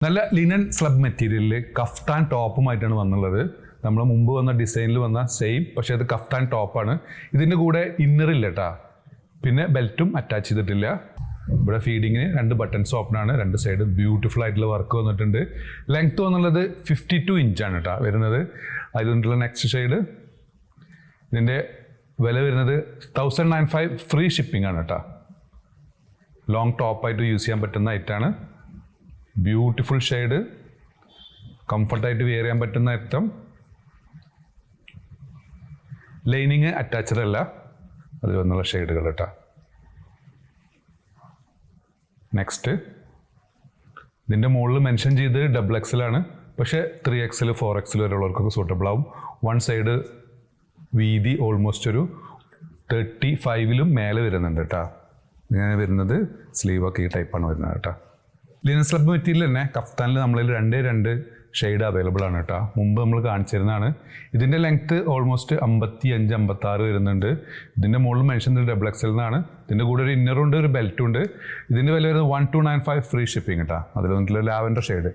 നല്ല linen slub മെറ്റീരിയലിൽ kaftan ടോപ്പുമായിട്ടാണ് വന്നുള്ളത്. നമ്മൾ മുമ്പ് വന്ന ഡിസൈനിൽ വന്ന സെയിം, പക്ഷേ അത് കഫ്താൻ ടോപ്പാണ്. ഇതിൻ്റെ കൂടെ ഇന്നറില്ല കേട്ടോ, പിന്നെ ബെൽറ്റും അറ്റാച്ച് ചെയ്തിട്ടില്ല. ഇവിടെ ഫീഡിങ്ങിന് 2 ബട്ടൺസ് ഓപ്പണാണ്, 2 സൈഡ് ബ്യൂട്ടിഫുൾ ആയിട്ടുള്ള വർക്ക് വന്നിട്ടുണ്ട്. ലെങ്ത് വന്നുള്ളത് 52 ഇഞ്ചാണ് കേട്ടോ വരുന്നത്. അതിലുള്ള നെക്സ്റ്റ് ഷെയ്ഡ് ഇതിൻ്റെ വില വരുന്നത് 1095 ഫ്രീ ഷിപ്പിംഗ് ആണ് കേട്ടോ. ലോങ് ടോപ്പായിട്ട് യൂസ് ചെയ്യാൻ പറ്റുന്ന ഐറ്റാണ്. ബ്യൂട്ടിഫുൾ ഷെയ്ഡ്, കംഫർട്ടായിട്ട് വെയർ ചെയ്യാൻ പറ്റുന്ന ഐറ്റം. ലൈനിങ് അറ്റാച്ച്ഡ് അല്ല, അതിൽ വന്നുള്ള ഷെയ്ഡുകൾ കേട്ടോ. നെക്സ്റ്റ് ഇതിൻ്റെ മുകളിൽ മെൻഷൻ ചെയ്ത് XXL ആണ്, പക്ഷേ 3XL 4XL വരെയുള്ളവർക്കൊക്കെ സൂട്ടബിൾ ആവും. വൺ സൈഡ് വീതി ഓൾമോസ്റ്റ് ഒരു 35ലും മേലെ വരുന്നുണ്ട് കേട്ടോ. ഇങ്ങനെ വരുന്നത് സ്ലീവൊക്കെ ഈ ടൈപ്പാണ് വരുന്നത് കേട്ടോ. ലിനൻ സ്ലബ് മെറ്റീരിയൽ തന്നെ കഫ്താനിൽ നമ്മളിൽ 2 ഷെയ്ഡ് അവൈലബിൾ ആണ് കേട്ടോ. മുമ്പ് നമ്മൾ കാണിച്ചിരുന്നതാണ്. ഇതിൻ്റെ ലെങ്ത്ത് ഓൾമോസ്റ്റ് 55-56 വരുന്നുണ്ട്. ഇതിൻ്റെ മുകളിൽ മെൻഷൻ XXL എന്നാണ്. ഇതിൻ്റെ കൂടെ ഒരു ഇന്നറുണ്ട്, ഒരു ബെൽറ്റും ഉണ്ട്. ഇതിൻ്റെ വില വരുന്നത് 1295 ഫ്രീ ഷിപ്പിംഗ് കേട്ടോ. അതിൽ വന്നിട്ടുള്ള ലാവൻഡർ ഷെയ്ഡ്.